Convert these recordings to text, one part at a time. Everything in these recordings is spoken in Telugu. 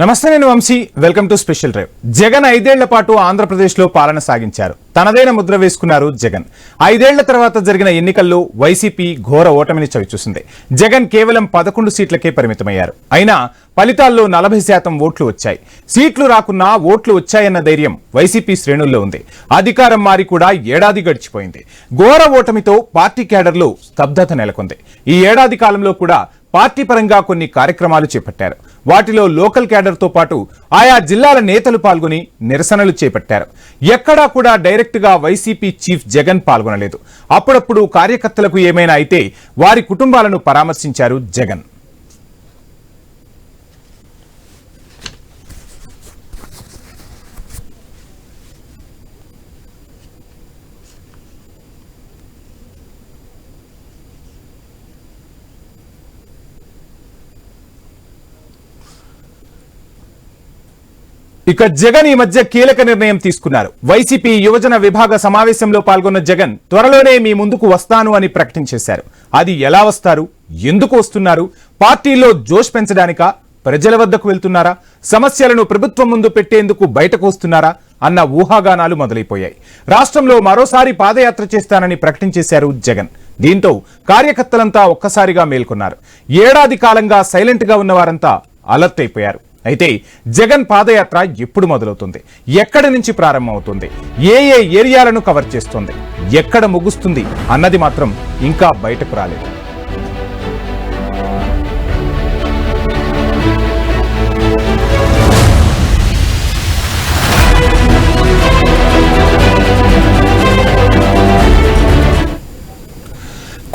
నమస్తే, నేను Vamshi. Welcome to special drive. Jagan 5 ఏళ్ల పాటు ఆంధ్రప్రదేశ్లో పాలన సాగించారు. తనదైన ముద్ర వేసుకున్నారు జగన్. 5 ఏళ్ల తర్వాత జరిగిన ఎన్నికల్లో వైసీపీ ఘోర ఓటమిని చవిచూసింది. జగన్ కేవలం 11 సీట్లకే పరిమితమయ్యారు. అయినా ఫలితాల్లో 40% ఓట్లు వచ్చాయి. సీట్లు రాకున్నా ఓట్లు వచ్చాయన్న ధైర్యం వైసీపీ శ్రేణుల్లో ఉంది. అధికారం మారి కూడా ఏడాది గడిచిపోయింది. ఘోర ఓటమితో పార్టీ క్యాడర్లో స్తబ్దత నెలకొంది. ఈ ఏడాది కాలంలో కూడా పార్టీ పరంగా కొన్ని కార్యక్రమాలు చేపట్టారు. వాటిలో లోకల్ క్యాడర్తో పాటు ఆయా జిల్లాల నేతలు పాల్గొని నిరసనలు చేపట్టారు. ఎక్కడా కూడా డైరెక్ట్ గా వైసీపీ చీఫ్ జగన్ పాల్గొనలేదు. అప్పుడప్పుడు కార్యకర్తలకు ఏమైనా అయితే వారి కుటుంబాలను పరామర్శించారు జగన్. ఇక జగన్ ఈ మధ్య కీలక నిర్ణయం తీసుకున్నారు. వైసీపీ యువజన విభాగ సమావేశంలో పాల్గొన్న జగన్ త్వరలోనే మీ ముందుకు వస్తాను అని ప్రకటించేశారు. అది ఎలా వస్తారు, ఎందుకు వస్తున్నారు, పార్టీలో జోష్ పెంచడానికా, ప్రజల వద్దకు వెళ్తున్నారా, సమస్యలను ప్రభుత్వం ముందు పెట్టేందుకు బయటకు వస్తున్నారా అన్న ఊహాగానాలు మొదలైపోయాయి. రాష్ట్రంలో మరోసారి పాదయాత్ర చేస్తానని ప్రకటించేశారు జగన్. దీంతో కార్యకర్తలంతా ఒక్కసారిగా మేల్కొన్నారు. ఏడాది కాలంగా సైలెంట్ గా ఉన్నవారంతా అలర్ట్ అయిపోయారు. అయితే జగన్ పాదయాత్ర ఎప్పుడు మొదలవుతుంది, ఎక్కడి నుంచి ప్రారంభమవుతుంది, ఏ ఏరియాలను కవర్ చేస్తుంది, ఎక్కడ ముగుస్తుంది అన్నది మాత్రం ఇంకా బయటకు రాలేదు.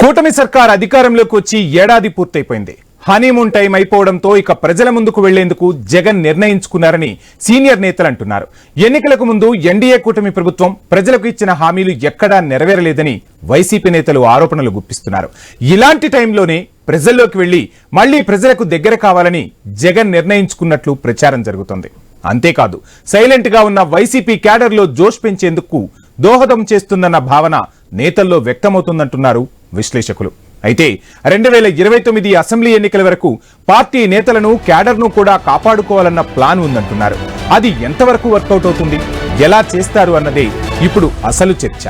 కూటమి సర్కార్ అధికారంలోకి వచ్చి ఏడాది పూర్తయిపోయింది. హనీమూన్ టైం అయిపోవడంతో ఇక ప్రజల ముందుకు వెళ్లేందుకు జగన్ నిర్ణయించుకున్నారని సీనియర్ నేతలు అంటున్నారు. ఎన్నికలకు ముందు ఎన్డీఏ కూటమి ప్రభుత్వం ప్రజలకు ఇచ్చిన హామీలు ఎక్కడా నెరవేరలేదని వైసీపీ నేతలు ఆరోపణలు గుప్పిస్తున్నారు. ఇలాంటి టైంలోనే ప్రజల్లోకి వెళ్లి మళ్లీ ప్రజలకు దగ్గర కావాలని జగన్ నిర్ణయించుకున్నట్లు ప్రచారం జరుగుతోంది. అంతేకాదు, సైలెంట్ గా ఉన్న వైసీపీ క్యాడర్లో జోష్ పెంచేందుకు దోహదం చేస్తుందన్న భావన నేతల్లో వ్యక్తమవుతుందంటున్నారు విశ్లేషకులు. అయితే 2029 అసెంబ్లీ ఎన్నికల వరకు పార్టీ నేతలను, క్యాడర్ను కూడా కాపాడుకోవాలన్న ప్లాన్ ఉందంటున్నారు. అది ఎంతవరకు వర్కౌట్ అవుతుంది, ఎలా చేస్తారు అన్నదే ఇప్పుడు అసలు చర్చ.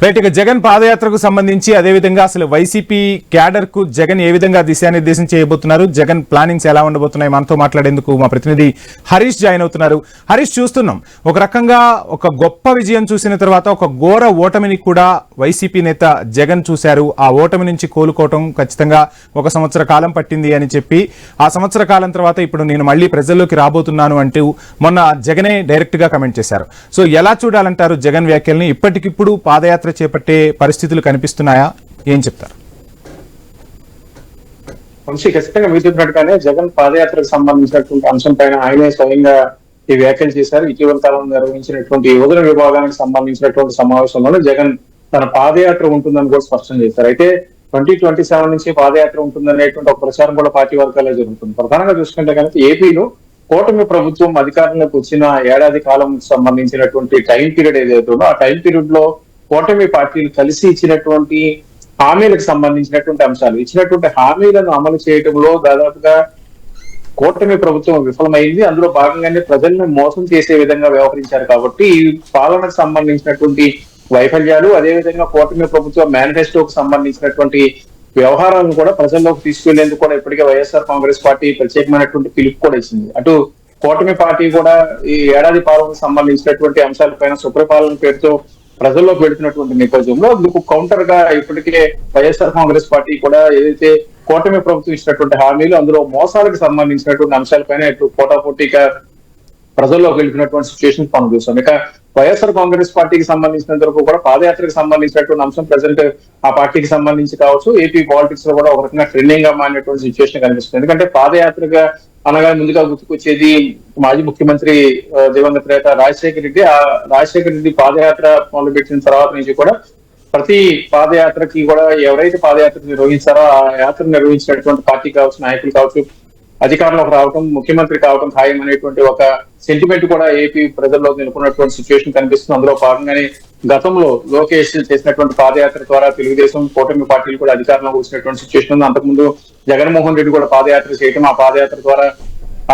రైట్, ఇక జగన్ పాదయాత్రకు సంబంధించి అదేవిధంగా అసలు వైసీపీ క్యాడర్ కు జగన్ ఏ విధంగా దిశానిర్దేశం చేయబోతున్నారు, జగన్ ప్లానింగ్స్ ఎలా ఉండబోతున్నాయి, మనతో మాట్లాడేందుకు మా ప్రతినిధి హరీష్ జాయిన్ అవుతున్నారు. హరీష్, చూస్తున్నాం ఒక రకంగా ఒక గొప్ప విజయం చూసిన తర్వాత ఒక ఘోర ఓటమిని కూడా వైసీపీ నేత జగన్ చూశారు. ఆ ఓటమి నుంచి కోలుకోవటం ఖచ్చితంగా 1 సంవత్సర కాలం పట్టింది అని చెప్పి, ఆ సంవత్సర కాలం తర్వాత ఇప్పుడు నేను మళ్ళీ ప్రజల్లోకి రాబోతున్నాను అంటూ మొన్న జగనే డైరెక్ట్ గా కమెంట్ చేశారు. సో ఎలా చూడాలంటారు జగన్ వ్యాఖ్యల్ని? ఇప్పటికిప్పుడు పాదయాత్ర చేపట్టే పరిస్థితులు కనిపిస్తున్నాయా? ఏం చెప్తారు? ఖచ్చితంగా మీరు చెప్పినట్టుగానే జగన్ పాదయాత్రకు సంబంధించినటువంటి అంశం పైన ఆయనే స్వయంగా ఈ వ్యాఖ్యలు చేశారు. ఇటీవల కాలంలో నిర్వహించినటువంటి యువజన విభాగానికి సంబంధించినటువంటి సమావేశంలో జగన్ తన పాదయాత్ర ఉంటుందని కూడా స్పష్టం చేశారు. అయితే 2027 నుంచి పాదయాత్ర ఉంటుందనేటువంటి ఒక ప్రచారం కూడా పార్టీ వర్గాల్లో జరుగుతుంది. ప్రధానంగా చూసుకుంటే కనుక ఏపీలో కూటమి ప్రభుత్వం అధికారంలోకి వచ్చిన ఏడాది కాలం సంబంధించినటువంటి టైం పీరియడ్ ఏదైతే ఉందో ఆ టైం పీరియడ్ లో కూటమి పార్టీలు కలిసి ఇచ్చినటువంటి హామీలకు సంబంధించినటువంటి అంశాలు, ఇచ్చినటువంటి హామీలను అమలు చేయడంలో దాదాపుగా కూటమి ప్రభుత్వం విఫలమైంది. అందులో భాగంగానే ప్రజలను మోసం చేసే విధంగా వ్యవహరించారు. కాబట్టి ఈ పాలనకు సంబంధించినటువంటి వైఫల్యాలు, అదేవిధంగా కూటమి ప్రభుత్వ మేనిఫెస్టోకు సంబంధించినటువంటి వ్యవహారాలను కూడా ప్రజల్లోకి తీసుకెళ్లేందుకు కూడా ఇప్పటికే వైఎస్ఆర్ కాంగ్రెస్ పార్టీ ప్రత్యేకమైనటువంటి పిలుపు కూడా ఇచ్చింది. అటు కూటమి పార్టీ కూడా ఈ ఏడాది పాలనకు సంబంధించినటువంటి అంశాలపైన సుప్రపాలన పేరుతో ప్రజల్లోకి వెళుతున్నటువంటి నేపథ్యంలో అందుకు కౌంటర్ గా ఇప్పటికే వైఎస్ఆర్ కాంగ్రెస్ పార్టీ కూడా ఏదైతే కూటమి ప్రభుత్వం ఇచ్చినటువంటి హామీలు, అందులో మోసాలకు సంబంధించినటువంటి అంశాలపైన ఇటు పోటాపోటీగా ప్రజల్లోకి వెళ్తున్నటువంటి సిచ్యువేషన్ మనం చూస్తాం. ఇక వైఎస్ఆర్ కాంగ్రెస్ పార్టీకి సంబంధించినంత వరకు కూడా పాదయాత్రకు సంబంధించినటువంటి అంశం ప్రజెంట్ ఆ పార్టీకి సంబంధించి కావచ్చు, ఏపీ పాలిటిక్స్ లో కూడా ఒక రకంగా ట్రెండింగ్ గా మారినటువంటి సిచ్యువేషన్ కనిపిస్తుంది. ఎందుకంటే పాదయాత్రగా అనగా ముందుగా గుర్తుకొచ్చేది మాజీ ముఖ్యమంత్రి దివంగత నేత రాజశేఖర రెడ్డి. ఆ రాజశేఖర రెడ్డి పాదయాత్ర మొదలుపెట్టిన తర్వాత నుంచి కూడా ప్రతి పాదయాత్రకి కూడా ఎవరైతే పాదయాత్ర నిర్వహించారో ఆ యాత్ర నిర్వహించినటువంటి పార్టీ కావచ్చు, నాయకులు కావచ్చు, అధికారంలోకి రావడం, ముఖ్యమంత్రి కావడం ఖాయం అనేటువంటి ఒక సెంటిమెంట్ కూడా ఏపీ ప్రజల్లో నెలకొన్నటువంటి సిచ్యువేషన్ కనిపిస్తుంది. అందులో భాగంగానే గతంలో లోకేష్ చేసినటువంటి పాదయాత్ర ద్వారా తెలుగుదేశం కూటమి పార్టీలు కూడా అధికారంలోకి వచ్చినటువంటి సిచ్యువేషన్ ఉంది. అంతకుముందు జగన్మోహన్ రెడ్డి కూడా పాదయాత్ర చేయడం, ఆ పాదయాత్ర ద్వారా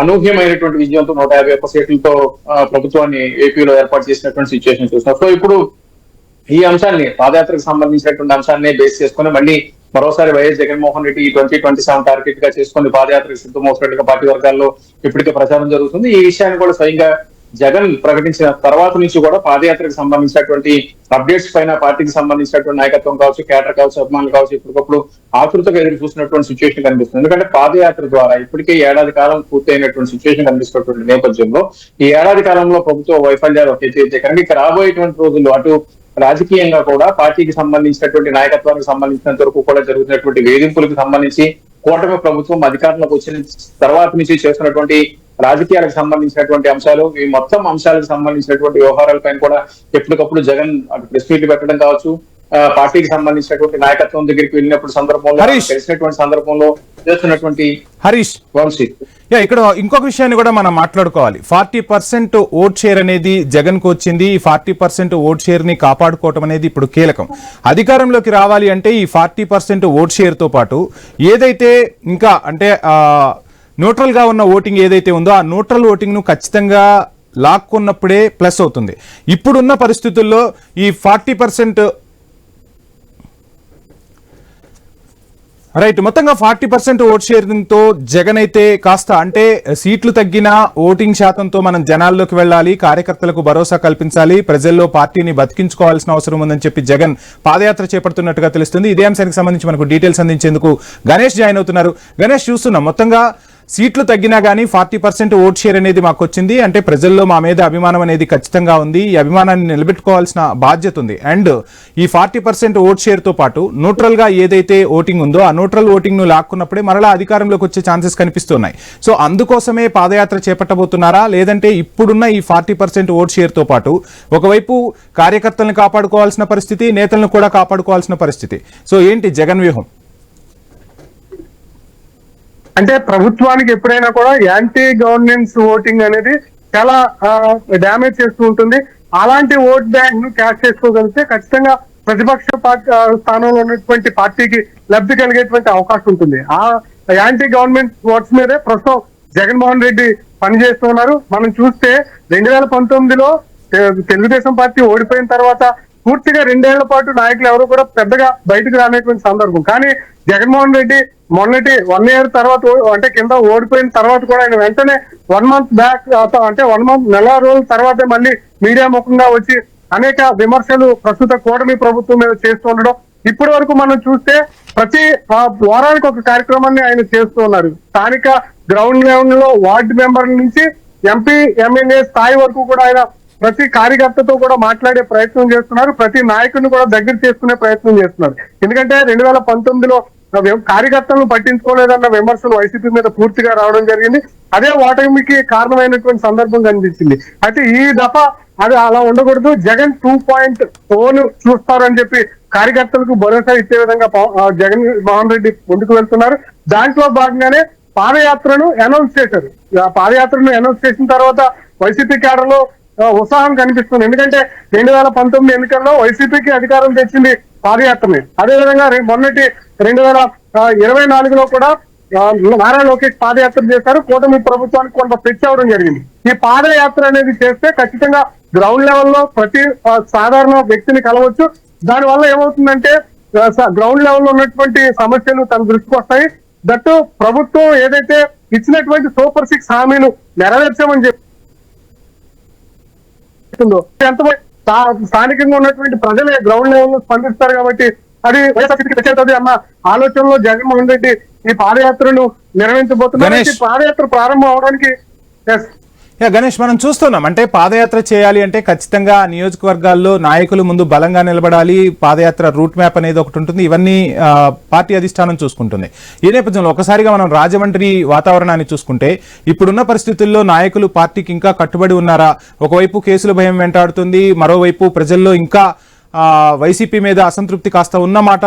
అనూహ్యమైనటువంటి విజయంతో 151 సీట్లతో ప్రభుత్వాన్ని ఏపీలో ఏర్పాటు చేసినటువంటి సిచ్యువేషన్ చూస్తున్నాం. సో ఇప్పుడు ఈ అంశాన్ని, పాదయాత్రకు సంబంధించినటువంటి అంశాన్ని బేస్ చేసుకుని మళ్ళీ మరోసారి వైఎస్ జగన్మోహన్ రెడ్డి 2027 టార్గెట్ గా చేసుకుని పాదయాత్రకు సిద్ధమవుతున్నట్టుగా పార్టీ వర్గాల్లో ఇప్పటికే ప్రచారం జరుగుతుంది. ఈ విషయాన్ని కూడా స్వయంగా జగన్ ప్రకటించిన తర్వాత నుంచి కూడా పాదయాత్రకు సంబంధించినటువంటి అప్డేట్స్ పైన పార్టీకి సంబంధించినటువంటి నాయకత్వం కావచ్చు, కేడర్ కావచ్చు, అభిమానులు కావచ్చు, ఇప్పటికప్పుడు ఆతృతగా ఎదురు చూసినటువంటి సిచ్యువేషన్ కనిపిస్తుంది. ఎందుకంటే పాదయాత్ర ద్వారా ఇప్పటికే ఏడాది కాలం పూర్తయినటువంటి సిచ్యువేషన్ కనిపిస్తున్నటువంటి నేపథ్యంలో ఈ ఏడాది కాలంలో ప్రభుత్వ వైఫల్యాలు కనుక ఇక రాబోయేటువంటి రోజుల్లో అటు రాజకీయంగా కూడా పార్టీకి సంబంధించినటువంటి నాయకత్వానికి సంబంధించినంత వరకు కూడా జరుగుతున్నటువంటి వేధింపులకు సంబంధించి కూటమి ప్రభుత్వం అధికారంలోకి వచ్చిన తర్వాత నుంచి చేస్తున్నటువంటి రాజకీయాలకు సంబంధించినటువంటి అంశాలు, ఈ మొత్తం అంశాలకు సంబంధించినటువంటి వ్యవహారాలపైన కూడా ఎప్పటికప్పుడు జగన్ అటు ప్రెస్ మీట్లు పెట్టడం కావచ్చు, పార్టీకి సంబంధించినటువంటి నాయకత్వం దగ్గరికి వెళ్ళినప్పుడు సందర్భంలో, తెలిసినటువంటి సందర్భంలో చేస్తున్నటువంటి హరీష్ వంశీ ఇక్కడ ఇంకొక విషయాన్ని కూడా మనం మాట్లాడుకోవాలి. 40% ఓట్ షేర్ అనేది జగన్ కు వచ్చింది. ఈ 40% ఓట్ షేర్ ని కాపాడుకోవటం అనేది ఇప్పుడు కీలకం. అధికారంలోకి రావాలి అంటే ఈ 40% ఓట్ షేర్ తో పాటు ఏదైతే ఇంకా అంటే న్యూట్రల్ గా ఉన్న ఓటింగ్ ఏదైతే ఉందో ఆ న్యూట్రల్ ఓటింగ్ ను ఖచ్చితంగా లాక్కున్నప్పుడే ప్లస్ అవుతుంది. ఇప్పుడున్న పరిస్థితుల్లో ఈ 40% రైట్, మొత్తంగా 40% ఓట్ షేరింగ్ తో జగన్ అయితే కాస్త అంటే సీట్లు తగ్గిన ఓటింగ్ శాతంతో మనం జనాల్లోకి వెళ్ళాలి, కార్యకర్తలకు భరోసా కల్పించాలి, ప్రజల్లో పార్టీని బతికించుకోవాల్సిన అవసరం ఉందని చెప్పి జగన్ పాదయాత్ర చేపడుతున్నట్టుగా తెలుస్తుంది. ఇదే అంశానికి సంబంధించి మనకు డీటెయిల్స్ అందించేందుకు గణేష్ జాయిన్ అవుతున్నారు. గణేష్, చూస్తున్నాం మొత్తంగా సీట్లు తగ్గినా గానీ 40% ఓట్ షేర్ అనేది మాకు వచ్చింది అంటే ప్రజల్లో మా మీద అభిమానం అనేది ఖచ్చితంగా ఉంది. ఈ అభిమానాన్ని నిలబెట్టుకోవాల్సిన బాధ్యత ఉంది. అండ్ ఈ 40% ఓట్ షేర్ తో పాటు న్యూట్రల్ గా ఏదైతే ఓటింగ్ ఉందో ఆ న్యూట్రల్ ఓటింగ్ ను లాక్కున్నప్పుడే మరలా అధికారంలోకి వచ్చే ఛాన్సెస్ కనిపిస్తున్నాయి. సో అందుకోసమే పాదయాత్ర చేపట్టబోతున్నారా, లేదంటే ఇప్పుడున్న ఈ 40% ఓట్ షేర్ తో పాటు ఒకవైపు కార్యకర్తలను కాపాడుకోవాల్సిన పరిస్థితి, నేతలను కూడా కాపాడుకోవాల్సిన పరిస్థితి. సో ఏంటి జగన్ వ్యూహం? అంటే ప్రభుత్వానికి ఎప్పుడైనా కూడా యాంటీ గవర్నెన్స్ ఓటింగ్ అనేది చాలా డ్యామేజ్ చేస్తూ ఉంటుంది. అలాంటి ఓట్ బ్యాంక్ ను క్యాష్ చేసుకోగలిగితే ఖచ్చితంగా ప్రతిపక్ష స్థానంలో ఉన్నటువంటి పార్టీకి లబ్ధి కలిగేటువంటి అవకాశం ఉంటుంది. ఆ యాంటీ గవర్నమెంట్ ఓట్స్ మీదే ప్రస్తుతం జగన్మోహన్ రెడ్డి పనిచేస్తున్నారు. మనం చూస్తే 2019లో తెలుగుదేశం పార్టీ ఓడిపోయిన తర్వాత పూర్తిగా 2 ఏళ్ల పాటు నాయకులు ఎవరు కూడా పెద్దగా బయటకు రానేటువంటి సందర్భం. కానీ జగన్మోహన్ రెడ్డి మొన్నటి 1 ఇయర్ తర్వాత అంటే కింద ఓడిపోయిన తర్వాత కూడా ఆయన వెంటనే 1 మంత్ బ్యాక్ అంటే 1 మంత్ నెల రోజుల తర్వాతే మళ్ళీ మీడియా ముఖంగా వచ్చి అనేక విమర్శలు ప్రస్తుత కూటమి ప్రభుత్వం మీద చేస్తూ ఉండడం, ఇప్పటి వరకు మనం చూస్తే ప్రతి వారానికి ఒక కార్యక్రమాన్ని ఆయన చేస్తూ ఉన్నారు. స్థానిక గ్రౌండ్ లెవెల్ లో వార్డు మెంబర్ల నుంచి ఎంపీ ఎమ్మెల్యే స్థాయి వరకు కూడా ఆయన ప్రతి కార్యకర్తతో కూడా మాట్లాడే ప్రయత్నం చేస్తున్నారు. ప్రతి నాయకుడిని కూడా దగ్గర చేసుకునే ప్రయత్నం చేస్తున్నారు. ఎందుకంటే 2019లో కార్యకర్తలను పట్టించుకోలేదన్న విమర్శలు వైసీపీ మీద పూర్తిగా రావడం జరిగింది. అదే ఓటమికి కారణమైనటువంటి సందర్భం కనిపించింది. అయితే ఈ దఫా అది అలా ఉండకూడదు, జగన్ 2.0 చూస్తారని చెప్పి కార్యకర్తలకు భరోసా ఇచ్చే విధంగా జగన్ మోహన్ రెడ్డి ముందుకు వెళ్తున్నారు. దాంట్లో భాగంగానే పాదయాత్రను అనౌన్స్ చేశారు. పాదయాత్రను అనౌన్స్ చేసిన తర్వాత వైసీపీ క్యాడర్ లో ఉత్సాహం కనిపిస్తుంది. ఎందుకంటే 2019 ఎన్నికల్లో వైసీపీకి అధికారం తెచ్చింది పాదయాత్రని. అదేవిధంగా మొన్నటి 2024లో కూడా నారా లోకేష్ పాదయాత్ర చేశారు. కూటమి ప్రభుత్వానికి కొంత పిచ్ అవడం జరిగింది. ఈ పాదయాత్ర అనేది చేస్తే ఖచ్చితంగా గ్రౌండ్ లెవెల్లో ప్రతి సాధారణ వ్యక్తిని కలవచ్చు. దానివల్ల ఏమవుతుందంటే గ్రౌండ్ లెవెల్లో ఉన్నటువంటి సమస్యలు తన దృష్టికి వస్తాయి. దట్టు ప్రభుత్వం ఏదైతే ఇచ్చినటువంటి సూపర్ 6 హామీలు నెరవేర్చామని చెప్పి ఎంత స్థానికంగా ఉన్నటువంటి ప్రజలే గ్రౌండ్ లెవెల్ లో స్పందిస్తారు కాబట్టి అది వైఎస్ఆర్సీపీకి తెచ్చేది అన్న ఆలోచనలో జగన్మోహన్ రెడ్డి ఈ పాదయాత్రను నిర్వహించబోతున్నారు. పాదయాత్ర ప్రారంభం అవడానికి గణేష్, మనం చూస్తున్నాం అంటే పాదయాత్ర చేయాలి అంటే ఖచ్చితంగా నియోజకవర్గాల్లో నాయకులు ముందు బలంగా నిలబడాలి. పాదయాత్ర రూట్ మ్యాప్ అనేది ఒకటి ఉంటుంది. ఇవన్నీ పార్టీ అధిష్టానం చూసుకుంటుంది. ఈ నేపథ్యంలో ఒకసారిగా మనం రాజమండ్రి వాతావరణాన్ని చూసుకుంటే ఇప్పుడున్న పరిస్థితుల్లో నాయకులు పార్టీకి ఇంకా కట్టుబడి ఉన్నారా? ఒకవైపు కేసుల భయం వెంటాడుతుంది, మరోవైపు ప్రజల్లో ఇంకా వైసీపీ మీద అసంతృప్తి కాస్త ఉన్నమాట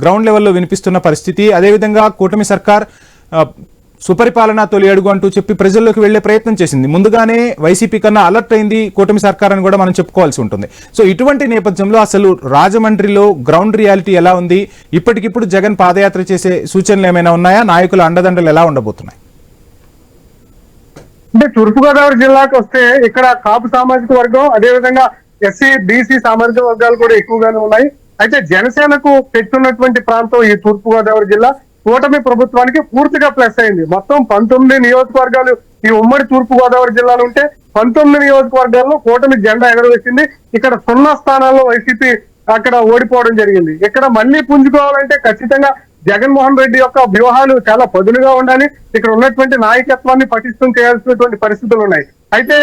గ్రౌండ్ లెవెల్లో వినిపిస్తున్న పరిస్థితి. అదేవిధంగా కూటమి సర్కార్ సుపరిపాలన తొలి అడుగు అంటూ చెప్పి ప్రజల్లోకి వెళ్లే ప్రయత్నం చేసింది. ముందుగానే వైసీపీ కన్నా అలర్ట్ అయింది కూటమి సర్కార్ అని కూడా మనం చెప్పుకోవాల్సి ఉంటుంది. సో ఇటువంటి నేపథ్యంలో అసలు రాజమండ్రిలో గ్రౌండ్ రియాలిటీ ఎలా ఉంది? ఇప్పటికిప్పుడు జగన్ పాదయాత్ర చేసే సూచనలు ఏమైనా ఉన్నాయా? నాయకుల అండదండలు ఎలా ఉండబోతున్నాయి? అంటే తూర్పుగోదావరి జిల్లాకు వస్తే ఇక్కడ కాపు సామాజిక వర్గం, అదేవిధంగా ఎస్సీ బీసీ సామాజిక వర్గాలు కూడా ఎక్కువగానే ఉన్నాయి. అయితే జనసేనకు పెట్టున్నటువంటి ప్రాంతం ఈ తూర్పుగోదావరి జిల్లా కూటమి ప్రభుత్వానికి పూర్తిగా ప్లస్ అయింది. మొత్తం 19 నియోజకవర్గాలు ఈ ఉమ్మడి తూర్పుగోదావరి జిల్లాలో ఉంటే 19 నియోజకవర్గాల్లో కూటమి జెండా ఎగరవేసింది. ఇక్కడ 0 స్థానాల్లో వైసీపీ అక్కడ ఓడిపోవడం జరిగింది. ఇక్కడ మళ్ళీ పుంజుకోవాలంటే ఖచ్చితంగా జగన్మోహన్ రెడ్డి యొక్క వ్యూహాలు చాలా పదునుగా ఉండాలి. ఇక్కడ ఉన్నటువంటి నాయకత్వాన్ని పటిష్టం చేయాల్సినటువంటి పరిస్థితులు ఉన్నాయి. అయితే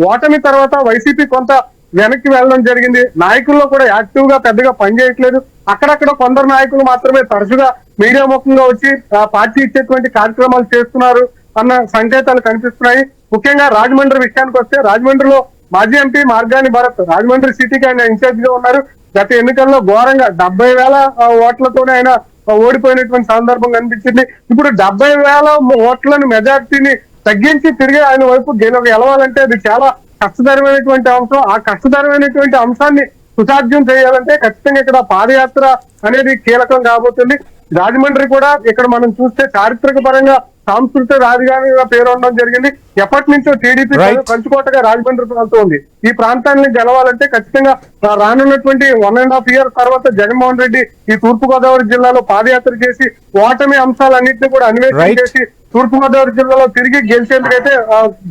ఓటమి తర్వాత వైసీపీ కొంత వెనక్కి వెళ్ళడం జరిగింది. నాయకుల్లో కూడా యాక్టివ్ గా పెద్దగా పనిచేయట్లేదు. అక్కడక్కడ కొందరు నాయకులు మాత్రమే తరచుగా మీడియా ముఖంగా వచ్చి పార్టీ ఇచ్చేటువంటి కార్యక్రమాలు చేస్తున్నారు అన్న సంకేతాలు కనిపిస్తున్నాయి. ముఖ్యంగా రాజమండ్రి విషయానికి వస్తే రాజమండ్రిలో మాజీ ఎంపీ మార్గాని భరత్ రాజమండ్రి సిటీకి ఆయన ఇన్ఛార్జ్ గా ఉన్నారు. గత ఎన్నికల్లో ఘోరంగా 70,000 ఓట్లతోనే ఆయన ఓడిపోయినటువంటి సందర్భం కనిపించింది. ఇప్పుడు 70,000 ఓట్లను మెజార్టీని తగ్గించి తిరిగి ఆయన వైపు గెలవాలంటే అది చాలా కష్టతరమైనటువంటి అంశం. ఆ కష్టతరమైనటువంటి అంశాన్ని సుసాధ్యం చేయాలంటే ఖచ్చితంగా ఇక్కడ పాదయాత్ర అనేది కీలకం కాబోతుంది. రాజమండ్రి కూడా ఇక్కడ మనం చూస్తే చారిత్రక పరంగా సాంస్కృతిక రాజధానిగా పేరు ఉండడం జరిగింది. ఎప్పటి నుంచో టీడీపీ కంచుకోటగా రాజమండ్రి ప్రాంతం ఉంది. ఈ ప్రాంతాన్ని గెలవాలంటే ఖచ్చితంగా రానున్నటువంటి 1.5 years తర్వాత జగన్మోహన్ రెడ్డి ఈ తూర్పుగోదావరి జిల్లాలో పాదయాత్ర చేసి ఓటమి అంశాలన్నింటినీ కూడా అన్వేషణ చేసి తూర్పుగోదావరి జిల్లాలో తిరిగి గెలిచేందుకైతే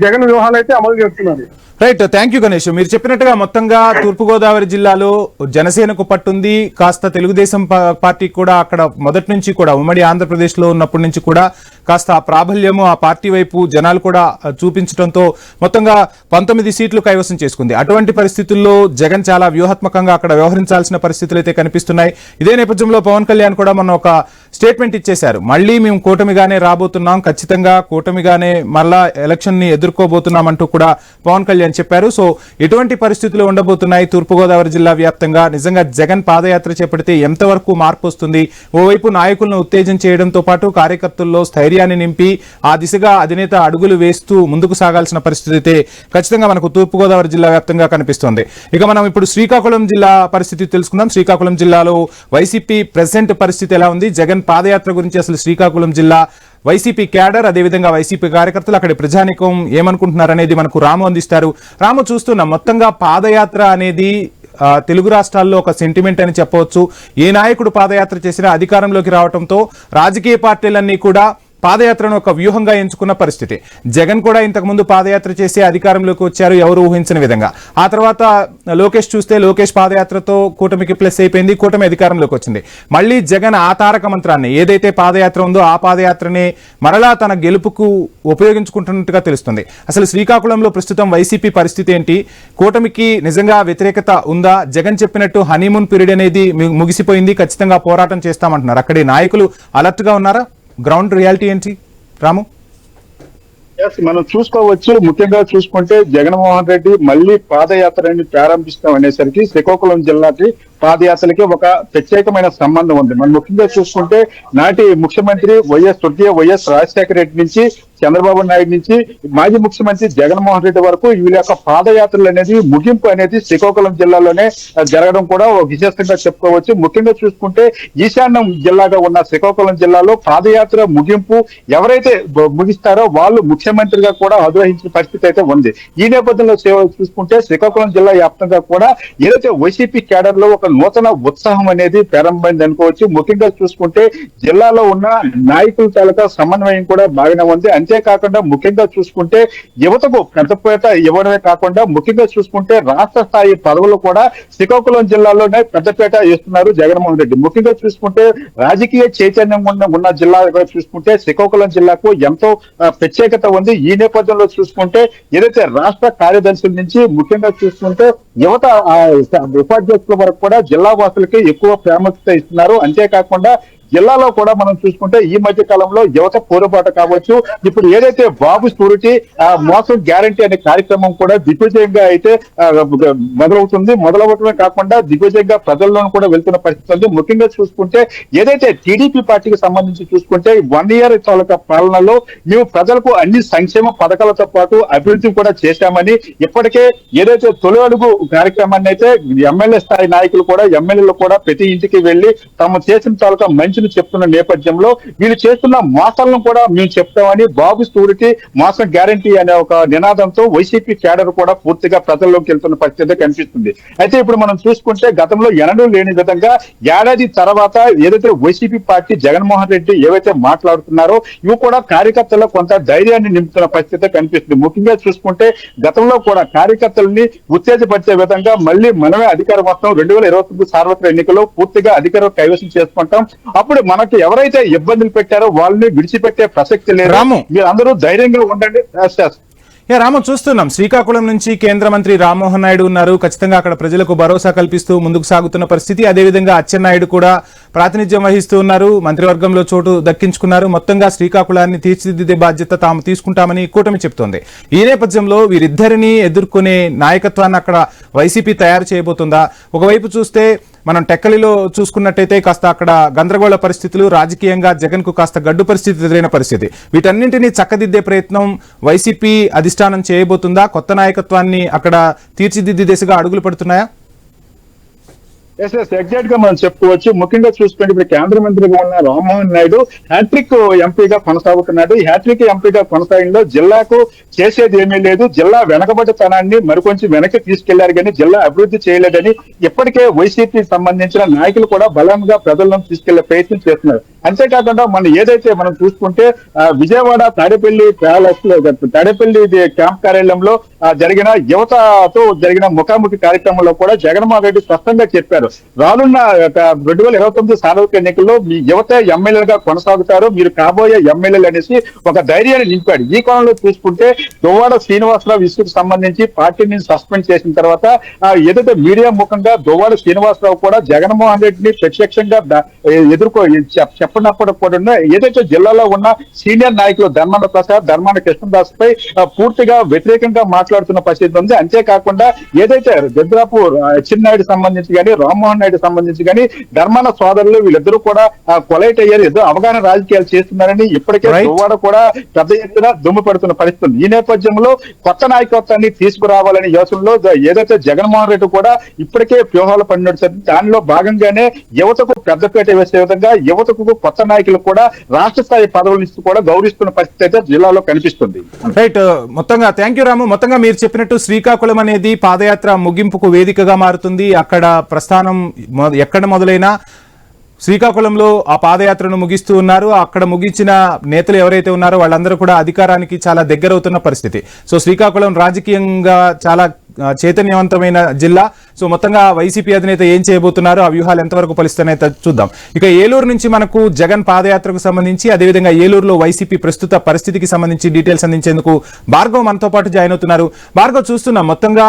జగన్ వ్యూహాలు అయితే అమలు చేస్తున్నారు. Right, thank you Ganesh. మీరు చెప్పినట్టుగా మొత్తంగా తూర్పుగోదావరి జిల్లాలో జనసేనకు పట్టుంది, కాస్త తెలుగుదేశం పార్టీ కూడా అక్కడ మొదటి నుంచి కూడా ఉమ్మడి ఆంధ్రప్రదేశ్ లో ఉన్నప్పటి నుంచి కూడా కాస్త ఆ ప్రాబల్యము ఆ పార్టీ వైపు జనాలు కూడా చూపించడంతో మొత్తంగా 19 సీట్లు కైవసం చేసుకుంది. అటువంటి పరిస్థితుల్లో జగన్ చాలా వ్యూహాత్మకంగా అక్కడ వ్యవహరించాల్సిన పరిస్థితులు అయితే కనిపిస్తున్నాయి. ఇదే నేపథ్యంలో పవన్ కళ్యాణ్ కూడా మొన్న ఒక స్టేట్మెంట్ ఇచ్చేశారు. మళ్ళీ మేము కూటమిగానే రాబోతున్నాం, ఖచ్చితంగా కూటమిగానే మళ్ళా ఎలక్షన్ ని ఎదుర్కోబోతున్నాం అంటూ కూడా పవన్ కళ్యాణ్ చెప్పారు. సో ఎటువంటి పరిస్థితులు ఉండబోతున్నాయి తూర్పుగోదావరి జిల్లా వ్యాప్తంగా? నిజంగా జగన్ పాదయాత్ర చేపడితే ఎంతవరకు మార్పు వస్తుంది? ఓవైపు నాయకులను ఉత్తేజం చేయడంతో పాటు కార్యకర్తల్లో స్థైర్యాన్ని నింపి ఆ దిశగా అధినేత అడుగులు వేస్తూ ముందుకు సాగాల్సిన పరిస్థితి అయితే ఖచ్చితంగా మనకు తూర్పుగోదావరి జిల్లా వ్యాప్తంగా కనిపిస్తోంది. ఇక మనం ఇప్పుడు శ్రీకాకుళం జిల్లా పరిస్థితి తెలుసుకుందాం. శ్రీకాకుళం జిల్లాలో వైసీపీ ప్రెసెంట్ పరిస్థితి ఎలా ఉంది? జగన్ పాదయాత్ర గురించి అసలు శ్రీకాకుళం జిల్లా వైసీపీ క్యాడర్, అదేవిధంగా వైసీపీ కార్యకర్తలు, అక్కడి ప్రజానికం ఏమనుకుంటున్నారు అనేది మనకు రాము అందిస్తారు. రాము, చూస్తున్నాం మొత్తంగా పాదయాత్ర అనేది తెలుగు రాష్ట్రాల్లో ఒక సెంటిమెంట్ అని చెప్పవచ్చు. ఏ నాయకుడు పాదయాత్ర చేసినా అధికారంలోకి రావడంతో రాజకీయ పార్టీలన్నీ కూడా పాదయాత్రను ఒక వ్యూహంగా ఎంచుకున్న పరిస్థితి. జగన్ కూడా ఇంతకుముందు పాదయాత్ర చేసి అధికారంలోకి వచ్చారు, ఎవరు ఊహించిన విధంగా. ఆ తర్వాత లోకేష్ చూస్తే లోకేష్ పాదయాత్రతో కూటమికి ప్లస్ అయిపోయింది, కూటమి అధికారంలోకి వచ్చింది. మళ్ళీ జగన్ ఆ తారక మంత్రాన్ని ఏదైతే పాదయాత్ర ఉందో ఆ పాదయాత్రనే మరలా తన గెలుపుకు ఉపయోగించుకుంటున్నట్టుగా తెలుస్తుంది. అసలు శ్రీకాకుళంలో ప్రస్తుతం వైసీపీ పరిస్థితి ఏంటి? కూటమికి నిజంగా వ్యతిరేకత ఉందా? జగన్ చెప్పినట్టు హనీమూన్ పీరియడ్ అనేది ముగిసిపోయింది, ఖచ్చితంగా పోరాటం చేస్తామంటున్నారు. అక్కడి నాయకులు అలర్ట్ గా ఉన్నారా? గ్రౌండ్ రియాలిటీ ఏంటి రాము? మనం చూసుకోవచ్చు. ముఖ్యంగా చూసుకుంటే జగన్మోహన్ రెడ్డి మళ్ళీ పాదయాత్రని ప్రారంభిస్తాం అనేసరికి శ్రీకాకుళం జిల్లాకి పాదయాత్రలకి ఒక ప్రత్యేకమైన సంబంధం ఉంది. మనం ముఖ్యంగా చూసుకుంటే నాటి ముఖ్యమంత్రి స్వర్గీయ వైఎస్ రాజశేఖర రెడ్డి నుంచి చంద్రబాబు నాయుడు నుంచి మాజీ ముఖ్యమంత్రి జగన్మోహన్ రెడ్డి వరకు వీళ్ళ యొక్క పాదయాత్రలు అనేది ముగింపు అనేది శ్రీకాకుళం జిల్లాలోనే జరగడం కూడా ఒక విశేషంగా చెప్పుకోవచ్చు. ముఖ్యంగా చూసుకుంటే ఈశాన్యం జిల్లాగా ఉన్న శ్రీకాకుళం జిల్లాలో పాదయాత్ర ముగింపు ఎవరైతే ముగిస్తారో వాళ్ళు ముఖ్యమంత్రిగా కూడా అధిరోహించిన పరిస్థితి అయితే ఉంది. ఈ నేపథ్యంలో చూసుకుంటే శ్రీకాకుళం జిల్లా వ్యాప్తంగా కూడా ఏదైతే వైసీపీ క్యాడర్ లో ఒక నూతన ఉత్సాహం అనేది ప్రారంభమైంది అనుకోవచ్చు. ముఖ్యంగా చూసుకుంటే జిల్లాలో ఉన్న నాయకుల తాలూకా సమన్వయం కూడా బాగానే ఉంది. అంతేకాకుండా ముఖ్యంగా చూసుకుంటే యువతకు పెద్దపేట ఇవ్వడమే కాకుండా ముఖ్యంగా చూసుకుంటే రాష్ట్ర స్థాయి పదవులు కూడా శ్రీకాకుళం జిల్లాలోనే పెద్దపేట ఇస్తున్నారు జగన్మోహన్ రెడ్డి. ముఖ్యంగా చూసుకుంటే రాజకీయ చైతన్యం ఉన్న జిల్లాగా చూసుకుంటే శ్రీకాకుళం జిల్లాకు ఎంతో ప్రత్యేకత ఉంది. ఈ నేపథ్యంలో చూసుకుంటే ఏదైతే రాష్ట్ర కార్యదర్శుల నుంచి ముఖ్యంగా చూసుకుంటే యువత ఉపాధ్యక్షుల వరకు కూడా జిల్లా వాసులకి ఎక్కువ ప్రాముఖ్యత ఇస్తున్నారు. అంతేకాకుండా జిల్లాలో కూడా మనం చూసుకుంటే ఈ మధ్య కాలంలో యువత పోరుబాట కావచ్చు, ఇప్పుడు ఏదైతే బాబు షూరిటీ మోసం గ్యారంటీ అనే కార్యక్రమం కూడా దిగ్విజయంగా అయితే మొదలవటమే కాకుండా దిగ్విజయంగా ప్రజల్లోనూ కూడా వెళ్తున్న పరిస్థితి ఉంది. ముఖ్యంగా చూసుకుంటే ఏదైతే టీడీపీ పార్టీకి సంబంధించి చూసుకుంటే 1 year తాలూకా పాలనలో మేము ప్రజలకు అన్ని సంక్షేమ పథకాలతో పాటు అభివృద్ధి కూడా చేశామని, ఇప్పటికే ఏదైతే తొలి అడుగు కార్యక్రమాన్ని అయితే ఎమ్మెల్యే స్థాయి నాయకులు కూడా ఎమ్మెల్యేలు కూడా ప్రతి ఇంటికి వెళ్లి తాము చేసిన తాలూకా మంచి చెప్తున్న నేపథ్యంలో వీళ్ళు చేస్తున్న మోసాలను కూడా మేము చెప్తామని బాబు షూరిటీ మోసం గ్యారంటీ అనే ఒక నినాదంతో వైసీపీ క్యాడర్ కూడా పూర్తిగా ప్రజల్లోకి వెళ్తున్న పరిస్థితి కనిపిస్తుంది. అయితే ఇప్పుడు మనం చూసుకుంటే గతంలో ఎన్నడూ లేని విధంగా ఏడాది తర్వాత ఏదైతే వైసీపీ పార్టీ జగన్మోహన్ రెడ్డి ఏవైతే మాట్లాడుతున్నారో ఇవి కూడా కార్యకర్తల్లో కొంత ధైర్యాన్ని నింపుతున్న పరిస్థితి కనిపిస్తుంది. ముఖ్యంగా చూసుకుంటే గతంలో కూడా కార్యకర్తల్ని ఉత్తేజపరిచే విధంగా మళ్ళీ మనమే అధికారం వస్తాం, 2029 సార్వత్రిక ఎన్నికల్లో పూర్తిగా అధికారం కైవసం చేసుకుంటాం, అప్పుడు మనకి ఎవరైతే ఇబ్బందులు పెట్టారో వాళ్ళని విడిచిపెట్టే ప్రసక్తి లేదు, మీరు అందరూ ధైర్యంగా ఉండండి. రాము, చూస్తున్నాం శ్రీకాకుళం నుంచి కేంద్ర మంత్రి రామ్మోహన్ నాయుడు ఉన్నారు. ఖచ్చితంగా అక్కడ ప్రజలకు భరోసా కల్పిస్తూ ముందుకు సాగుతున్న పరిస్థితి. అదేవిధంగా అచ్చెన్నాయుడు కూడా ప్రాతినిధ్యం వహిస్తూ ఉన్నారు, మంత్రివర్గంలో చోటు దక్కించుకున్నారు. మొత్తంగా శ్రీకాకుళాన్ని తీర్చిదిద్దే బాధ్యత తాము తీసుకుంటామని కూటమి చెప్తోంది. ఈ నేపథ్యంలో వీరిద్దరిని ఎదుర్కొనే నాయకత్వాన్ని అక్కడ వైసీపీ తయారు చేయబోతుందా? ఒకవైపు చూస్తే మనం టెక్కలిలో చూసుకున్నట్టయితే కాస్త అక్కడ గందరగోళ పరిస్థితులు, రాజకీయంగా జగన్ కు కాస్త గడ్డు పరిస్థితి ఎదురైన పరిస్థితి. వీటన్నింటినీ చక్కదిద్దే ప్రయత్నం వైసీపీ అధిష్టానం చేయబోతుందా? కొత్త నాయకత్వాన్ని అక్కడ తీర్చిదిద్దే దిశగా అడుగులు పడుతున్నాయా? ఎగ్జాక్ట్ గా మనం చెప్పుకోవచ్చు. ముఖ్యంగా చూసుకుంటే ఇప్పుడు కేంద్ర మంత్రిగా ఉన్న రామ్మోహన్ నాయుడు హ్యాట్రిక్ ఎంపీగా కొనసాగుతున్నాడు. ఈ హ్యాట్రిక్ ఎంపీగా కొనసాగిలో జిల్లాకు చేసేది ఏమీ లేదు, జిల్లా వెనకబడితనాన్ని మరికొంచెం వెనక్కి తీసుకెళ్లారు కానీ జిల్లా అభివృద్ధి చేయలేదని ఇప్పటికే వైసీపీకి సంబంధించిన నాయకులు కూడా బలంగా ప్రజలను తీసుకెళ్లే ప్రయత్నం చేస్తున్నారు. అంతేకాకుండా మనం చూసుకుంటే విజయవాడ తాడేపల్లి ప్యాలెస్ లో తాడేపల్లి క్యాంప్ కార్యాలయంలో జరిగిన యువతతో జరిగిన ముఖాముఖి కార్యక్రమంలో కూడా జగన్మోహన్ రెడ్డి స్పష్టంగా చెప్పారు, రానున్న 2029 సార్వత్రిక ఎన్నికల్లో మీ యువత ఎమ్మెల్యేలుగా కొనసాగుతారు, మీరు కాబోయే ఎమ్మెల్యేలు అనేసి ఒక ధైర్యాన్ని నింపాడు. ఈ కోణంలో చూసుకుంటే దువ్వాడ శ్రీనివాసరావు ఇష్యూకి సంబంధించి పార్టీని సస్పెండ్ చేసిన తర్వాత ఏదైతే మీడియా ముఖంగా దువ్వాడ శ్రీనివాసరావు కూడా జగన్మోహన్ రెడ్డిని ప్రత్యక్షంగా చెప్పినప్పుడు కూడా ఏదైతే జిల్లాలో ఉన్న సీనియర్ నాయకులు ధర్మాన ప్రసాద్, ధర్మాన కృష్ణదాస్ పై పూర్తిగా వ్యతిరేకంగా మాట్లాడుతున్న పరిస్థితి ఉంది. అంతేకాకుండా ఏదైతే గద్రాపూర్ చిన్నాయుడు సంబంధించి కానీ రామ్మోహన్ నాయుడు సంబంధించి కానీ ధర్మాన సోదరులు వీళ్ళిద్దరూ కూడా కొలైట్ అయ్యారు, ఏదో అవగాహన రాజకీయాలు చేస్తున్నారని ఇప్పటికే దువ్వాడ కూడా పెద్ద ఎత్తున దుమ్ము పడుతున్న పరిస్థితి. ఈ నేపథ్యంలో కొత్త నాయకత్వాన్ని తీసుకురావాలనే యోచనలో ఏదైతే జగన్మోహన్ రెడ్డి కూడా ఇప్పటికే వ్యూహాలు పడినట్టు దానిలో భాగంగానే యువతకు పెద్దపేట వేసే విధంగా యువతకు కొత్త నాయకులు కూడా రాష్ట్ర స్థాయి పదవులు ఇస్తూ కూడా గౌరవిస్తున్న పరిస్థితి అయితే జిల్లాలో కనిపిస్తుంది. రైట్, మొత్తంగా థ్యాంక్ యూ రాము. మొత్తంగా మీరు చెప్పినట్టు శ్రీకాకుళం అనేది పాదయాత్ర ముగింపుకు వేదికగా మారుతుంది. అక్కడ ప్రస్థానం ఎక్కడ మొదలైనా శ్రీకాకుళంలో ఆ పాదయాత్రను ముగిస్తూ ఉన్నారు. అక్కడ ముగించిన నేతలు ఎవరైతే ఉన్నారో వాళ్ళందరూ కూడా అధికారానికి చాలా దగ్గరవుతున్న పరిస్థితి. సో శ్రీకాకుళం రాజకీయంగా చాలా చైతన్యవంతమైన జిల్లా. సో మొత్తంగా వైసీపీ అధినేత ఏం చేయబోతున్నారు, ఆ వ్యూహాలు ఎంతవరకు ఫలిస్తున్నాయో చూద్దాం. ఇక ఏలూరు నుంచి మనకు జగన్ పాదయాత్రకు సంబంధించి, అదేవిధంగా ఏలూరులో వైసీపీ ప్రస్తుత పరిస్థితికి సంబంధించి డీటెయిల్స్ అందించేందుకు భార్గవ్ మనతో పాటు జాయిన్ అవుతున్నారు. భార్గవ్, చూస్తున్నాం మొత్తంగా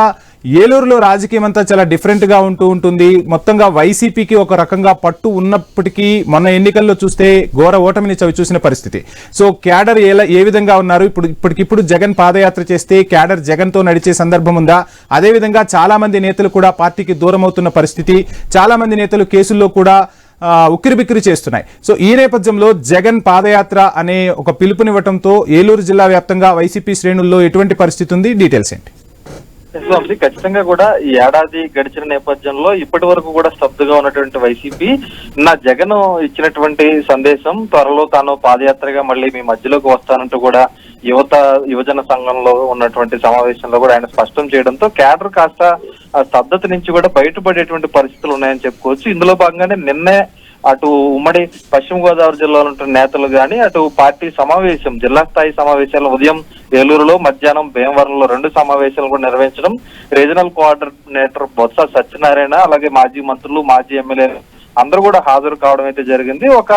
ఏలూరులో రాజకీయం అంతా చాలా డిఫరెంట్ గా ఉంటుంది. మొత్తంగా వైసీపీకి ఒక రకంగా పట్టు ఉన్నప్పటికీ మొన్న ఎన్నికల్లో చూస్తే ఘోర ఓటమిని చవిచూసిన పరిస్థితి. సో క్యాడర్ ఏ విధంగా ఉన్నారు? ఇప్పటికిప్పుడు జగన్ పాదయాత్ర చేస్తే క్యాడర్ జగన్ తో నడిచే సందర్భం ఉందా? అదేవిధంగా చాలా మంది నేతలు కూడా పార్టీకి దూరం అవుతున్న పరిస్థితి, చాలా మంది నేతలు కేసుల్లో కూడా ఉక్కిరిబిక్కిరి చేస్తున్నాయి. సో ఈ నేపథ్యంలో జగన్ పాదయాత్ర అనే ఒక పిలుపునివ్వడంతో ఏలూరు జిల్లా వ్యాప్తంగా వైసీపీ శ్రేణుల్లో ఎటువంటి పరిస్థితి ఉంది? డీటెయిల్స్ ఏంటి? ఖచ్చితంగా కూడా ఈ ఏడాది గడిచిన నేపథ్యంలో ఇప్పటి వరకు కూడా స్తబ్దుగా ఉన్నటువంటి వైసీపీ జగన్ ఇచ్చినటువంటి సందేశం, త్వరలో తాను పాదయాత్రగా మళ్ళీ మీ మధ్యలోకి వస్తానంటూ కూడా యువజన సంఘంలో ఉన్నటువంటి సమావేశంలో కూడా ఆయన స్పష్టం చేయడంతో క్యాడర్ కాస్త స్తబ్దత నుంచి కూడా బయటపడేటువంటి పరిస్థితులు ఉన్నాయని చెప్పుకోవచ్చు. ఇందులో భాగంగానే నిన్నే అటు ఉమ్మడి పశ్చిమ గోదావరి జిల్లాలో ఉన్న నేతలు గాని, అటు పార్టీ సమావేశం, జిల్లా స్థాయి సమావేశాలు ఉదయం ఏలూరులో, మధ్యాహ్నం భీమవరంలో 2 సమావేశాలు కూడా నిర్వహించడం. రీజనల్ కోఆర్డినేటర్ బొత్స సత్యనారాయణ, అలాగే మాజీ మంత్రులు, మాజీ ఎమ్మెల్యేలు అందరూ కూడా హాజరు కావడం అయితే జరిగింది. ఒక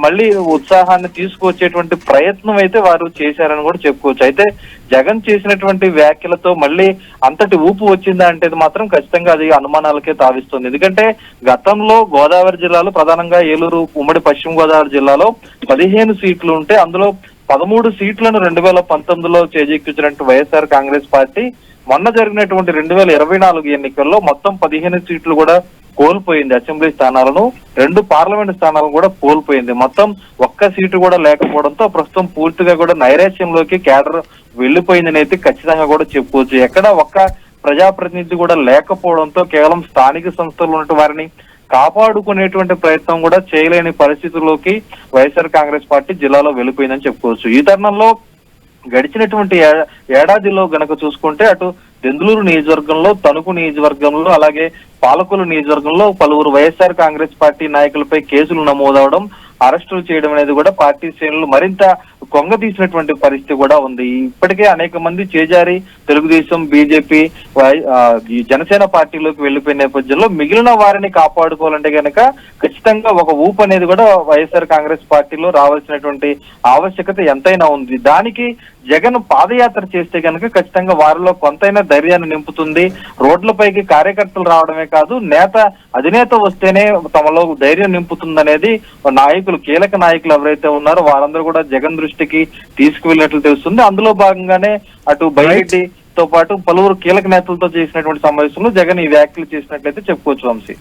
మళ్ళీ ఉత్సాహాన్ని తీసుకువచ్చేటువంటి ప్రయత్నం అయితే వారు చేశారని కూడా చెప్పుకోవచ్చు. అయితే జగన్ చేసినటువంటి వ్యాఖ్యలతో మళ్ళీ అంతటి ఊపు వచ్చిందా అంటే మాత్రం ఖచ్చితంగా అది అనుమానాలకే తావిస్తుంది. ఎందుకంటే గతంలో గోదావరి జిల్లాలో ప్రధానంగా ఏలూరు ఉమ్మడి పశ్చిమ గోదావరి జిల్లాలో 15 సీట్లు ఉంటే అందులో 13 సీట్లను 2019లో చేజెక్కించినట్టు వైఎస్ఆర్ కాంగ్రెస్ పార్టీ మొన్న జరిగినటువంటి 2024 ఎన్నికల్లో మొత్తం 15 సీట్లు కూడా కోల్పోయింది. అసెంబ్లీ స్థానాలను, 2 పార్లమెంట్ స్థానాలను కూడా కోల్పోయింది. మొత్తం ఒక్క సీటు కూడా లేకపోవడంతో ప్రస్తుతం పూర్తిగా కూడా నైరాశ్యంలోకి కేడర్ వెళ్లిపోయిందని అయితే ఖచ్చితంగా కూడా చెప్పుకోవచ్చు. ఎక్కడ ఒక్క ప్రజాప్రతినిధి కూడా లేకపోవడంతో కేవలం స్థానిక సంస్థలు ఉన్నటువంటి వారిని కాపాడుకునేటువంటి ప్రయత్నం కూడా చేయలేని పరిస్థితుల్లోకి వైఎస్ఆర్ కాంగ్రెస్ పార్టీ జిల్లాలో వెళ్ళిపోయిందని చెప్పుకోవచ్చు. ఈ తరుణంలో గడిచినటువంటి ఏడాదిలో గనక చూసుకుంటే అటు దెందులూరు నియోజకవర్గంలో, తణుకు నియోజకవర్గంలో, అలాగే పాలకొల్లు నియోజకవర్గంలో పలువురు వైఎస్ఆర్ కాంగ్రెస్ పార్టీ నాయకులపై కేసులు నమోదవడం, అరెస్టులు చేయడం అనేది కూడా పార్టీ శ్రేణులు మరింత కొంగతీసినటువంటి పరిస్థితి కూడా ఉంది. ఇప్పటికే అనేక మంది చేజారి తెలుగుదేశం, బీజేపీ, జనసేన పార్టీలోకి వెళ్లిపోయిన నేపథ్యంలో మిగిలిన వారిని కాపాడుకోవాలంటే గనక ఖచ్చితంగా ఒక ఊపు అనేది కూడా వైఎస్ఆర్ కాంగ్రెస్ పార్టీలో రావాల్సినటువంటి ఆవశ్యకత ఎంతైనా ఉంది. దానికి జగన్ పాదయాత్ర చేస్తే కనుక ఖచ్చితంగా వారిలో కొంతైనా ధైర్యాన్ని నింపుతుంది. రోడ్లపైకి కార్యకర్తలు రావడమే కాదు, అధినేత వస్తేనే తమలో ధైర్యం నింపుతుందనేది నాయకులు, కీలక నాయకులు ఎవరైతే ఉన్నారో వారందరూ కూడా జగన్ దృష్టికి తీసుకువెళ్ళినట్లు తెలుస్తుంది. అందులో భాగంగానే అటు బైరెడ్డితో పాటు పలువురు కీలక నేతలతో చేసినటువంటి సమావేశంలో జగన్ ఈ వ్యాఖ్యలు చేసినట్లయితే చెప్పుకోవచ్చు. Vamshi,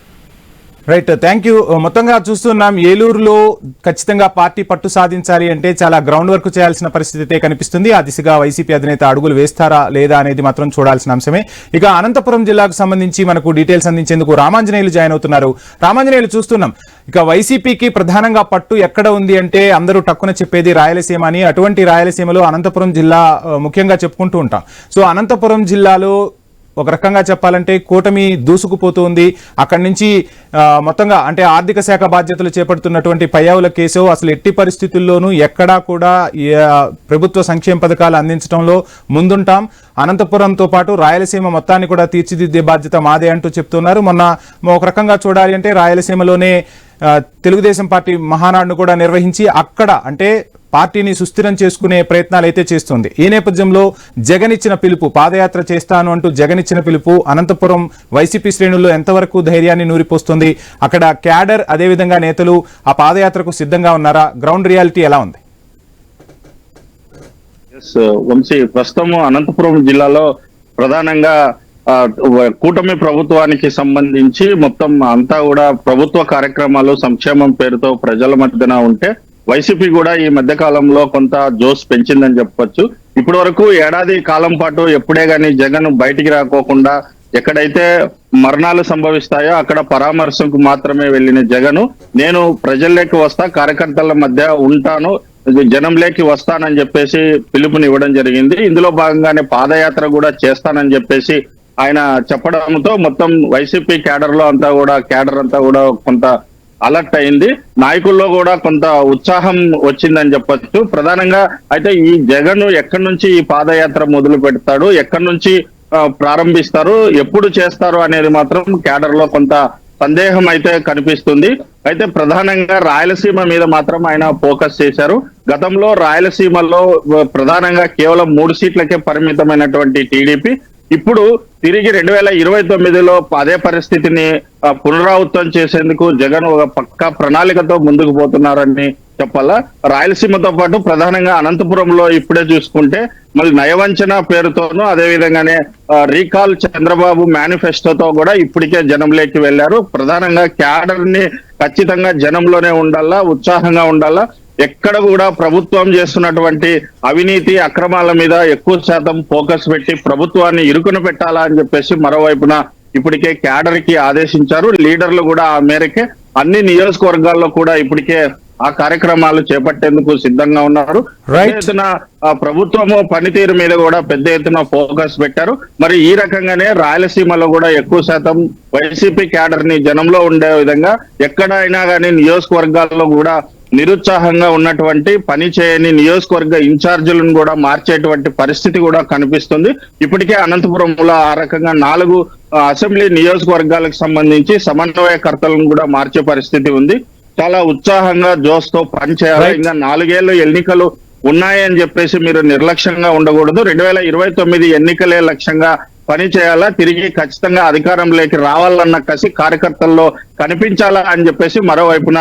right, thank you. మొత్తంగా చూస్తున్నాం ఏలూరులో ఖచ్చితంగా పార్టీ పట్టు సాధించాలి అంటే చాలా గ్రౌండ్ వర్క్ చేయాల్సిన పరిస్థితి అయితే కనిపిస్తుంది. ఆ దిశగా వైసీపీ అధినేత అడుగులు వేస్తారా లేదా అనేది మాత్రం చూడాల్సిన అంశమే. ఇక అనంతపురం జిల్లాకు సంబంధించి మనకు డీటెయిల్స్ అందించేందుకు రామాంజనేయులు జాయిన్ అవుతున్నారు. రామాంజనేయులు, చూస్తున్నాం ఇక వైసీపీకి ప్రధానంగా పట్టు ఎక్కడ ఉంది అంటే అందరూ టక్కున చెప్పేది రాయలసీమ అని. అటువంటి రాయలసీమలో అనంతపురం జిల్లా ముఖ్యంగా చెప్పుకుంటూ ఉంటాం. సో అనంతపురం జిల్లాలో ఒక రకంగా చెప్పాలంటే కూటమి దూసుకుపోతుంది. అక్కడి నుంచి మొత్తంగా అంటే ఆర్థిక శాఖ బాధ్యతలు చేపడుతున్నటువంటి పయ్యావుల కేశవ్ అసలు ఎట్టి పరిస్థితుల్లోనూ ఎక్కడా కూడా ప్రభుత్వ సంక్షేమ పథకాలు అందించడంలో ముందుంటాం, అనంతపురంతో పాటు రాయలసీమ మొత్తాన్ని కూడా తీర్చిదిద్దే బాధ్యత మాదే అంటూ చెప్తున్నారు. మొన్న ఒక రకంగా చూడాలి అంటే రాయలసీమలోనే తెలుగుదేశం పార్టీ మహానాడును కూడా నిర్వహించి అక్కడ అంటే పార్టీని సుస్థిరం చేసుకునే ప్రయత్నాలు అయితే చేస్తుంది. ఈ నేపథ్యంలో జగన్ ఇచ్చిన పిలుపు, పాదయాత్ర చేస్తాను అంటూ జగన్ ఇచ్చిన పిలుపు అనంతపురం వైసీపీ శ్రేణుల్లో ఎంతవరకు ధైర్యాన్ని నూరిపోస్తుంది? అక్కడ క్యాడర్ అదేవిధంగా నేతలు ఆ పాదయాత్రకు సిద్ధంగా ఉన్నారా? గ్రౌండ్ రియాలిటీ ఎలా ఉంది? వంశీ, ప్రస్తుతం అనంతపురం జిల్లాలో ప్రధానంగా కూటమి ప్రభుత్వానికి సంబంధించి మొత్తం అంతా కూడా ప్రభుత్వ కార్యక్రమాలు సంక్షేమం పేరుతో ప్రజల మధ్యన ఉంటే వైసీపీ కూడా ఈ మధ్య కాలంలో కొంత జోష్ పెంచిందని చెప్పొచ్చు. ఇప్పటి వరకు ఏడాది కాలం పాటు ఎప్పుడే గానీ జగన్ బయటికి రాకోకుండా ఎక్కడైతే మరణాలు సంభవిస్తాయో అక్కడ పరామర్శకు మాత్రమే వెళ్ళిన జగన్ నేను ప్రజల్లోకి వస్తా, కార్యకర్తల మధ్య ఉంటాను, జనంలోకి వస్తానని చెప్పేసి పిలుపునివ్వడం జరిగింది. ఇందులో భాగంగానే పాదయాత్ర కూడా చేస్తానని చెప్పేసి ఆయన చెప్పడంతో మొత్తం వైసీపీ క్యాడర్ అంతా కూడా కొంత అలర్ట్ అయింది. నాయకుల్లో కూడా కొంత ఉత్సాహం వచ్చిందని చెప్పొచ్చు. ప్రధానంగా అయితే ఈ జగన్ ఎక్కడి నుంచి ఈ పాదయాత్ర మొదలు పెడతాడు, ఎక్కడి నుంచి ప్రారంభిస్తారు, ఎప్పుడు చేస్తారు అనేది మాత్రం క్యాడర్ లో కొంత సందేహం అయితే కనిపిస్తుంది. అయితే ప్రధానంగా రాయలసీమ మీద మాత్రం ఆయన ఫోకస్ చేశారు. గతంలో రాయలసీమలో ప్రధానంగా కేవలం 3 సీట్లకే పరిమితమైనటువంటి టీడీపీ ఇప్పుడు తిరిగి 2029లో అదే పరిస్థితిని పునరావృతం చేసేందుకు జగన్ ఒక పక్కా ప్రణాళికతో ముందుకు పోతున్నారని చెప్పాలా. రాయలసీమతో పాటు ప్రధానంగా అనంతపురంలో ఇప్పుడే చూసుకుంటే మళ్ళీ నయవంచన పేరుతోనూ అదేవిధంగానే రీకాల్ చంద్రబాబు మేనిఫెస్టోతో కూడా ఇప్పటికే జనంలోకి వెళ్లారు. ప్రధానంగా క్యాడర్ ని ఖచ్చితంగా జనంలోనే ఉండాలా, ఉత్సాహంగా ఉండాలా. ఎక్కడ కూడా ప్రభుత్వం చేస్తున్నటువంటి అవినీతి అక్రమాల మీద ఎక్కువ శాతం ఫోకస్ పెట్టి ప్రభుత్వాన్ని ఇరుకున పెట్టాలా అని చెప్పేసి మరోవైపున ఇప్పటికే క్యాడర్ కి ఆదేశించారు. లీడర్లు కూడా ఆ మేరకే అన్ని నియోజకవర్గాల్లో కూడా ఇప్పటికే ఆ కార్యక్రమాలు చేపట్టేందుకు సిద్ధంగా ఉన్నారు. పెద్ద ఎత్తున ప్రభుత్వము పనితీరు మీద కూడా పెద్ద ఎత్తున ఫోకస్ పెట్టారు. మరి ఈ రకంగానే రాయలసీమలో కూడా ఎక్కువ శాతం వైసీపీ క్యాడర్ ని జనంలో ఉండే విధంగా ఎక్కడైనా కానీ నియోజకవర్గాల్లో కూడా నిరుత్సాహంగా ఉన్నటువంటి పని చేయని నియోజకవర్గ ఇన్ఛార్జీలను కూడా మార్చేటువంటి పరిస్థితి కూడా కనిపిస్తుంది. ఇప్పటికే అనంతపురంలో ఆ రకంగా 4 అసెంబ్లీ నియోజకవర్గాలకు సంబంధించి సమన్వయకర్తలను కూడా మార్చే పరిస్థితి ఉంది. చాలా ఉత్సాహంగా జోస్తో పని చేయాలి. ఇంకా 4 ఏళ్ళు ఎన్నికలు ఉన్నాయని చెప్పేసి మీరు నిర్లక్ష్యంగా ఉండకూడదు. 2029 ఎన్నికలే లక్ష్యంగా పని చేయాలా, తిరిగి ఖచ్చితంగా అధికారంలోకి రావాలన్న కసి కార్యకర్తల్లో కనిపించాలా అని చెప్పేసి మరోవైపున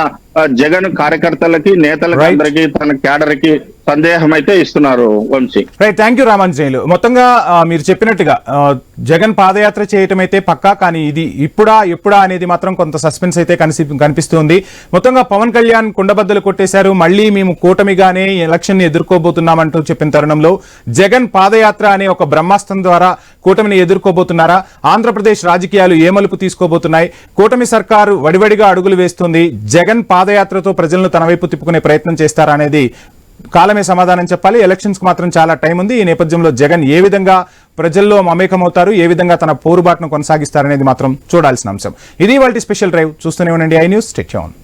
జగన్ కార్యకర్తలకి నేతలకి అందరికీ తన క్యాడర్ కి సందేహం అయితే ఇస్తున్నారు Vamshi. Right, thank you Ramanjaneyulu. మొత్తంగా మీరు చెప్పినట్టుగా జగన్ పాదయాత్ర చేయటం అయితే పక్కా, కానీ ఇది ఎప్పుడా అనేది మాత్రం కొంత సస్పెన్స్ అయితే కనిపిస్తుంది. మొత్తంగా పవన్ కళ్యాణ్ కుండబద్దలు కొట్టేశారు. మళ్ళీ మేము కూటమిగానే ఎలక్షన్ ని ఎదుర్కోబోతున్నామంటూ చెప్పిన తరుణంలో జగన్ పాదయాత్ర అనే ఒక బ్రహ్మాస్త్రం ద్వారా కూటమిని ఎదుర్కోబోతున్నారా? ఆంధ్రప్రదేశ్ రాజకీయాలు ఏ మలుపు తీసుకోబోతున్నాయి? కూటమి సర్కారు వడివడిగా అడుగులు వేస్తుంది. జగన్ పాదయాత్రతో ప్రజలను తన వైపు తిప్పుకునే ప్రయత్నం చేస్తారా అనేది కాలమే సమాధానం చెప్పాలి. ఎలక్షన్స్ కు మాత్రం చాలా టైం ఉంది. ఈ నేపథ్యంలో జగన్ ఏ విధంగా ప్రజల్లో మమేకమవుతారు, ఏ విధంగా తన పోరుబాటును కొనసాగిస్తారనేది మాత్రం చూడాల్సిన అంశం. ఇది ఇవాల్టి స్పెషల్ డ్రైవ్. చూస్తూనే ఉండండి ఐ న్యూస్. Stay tuned.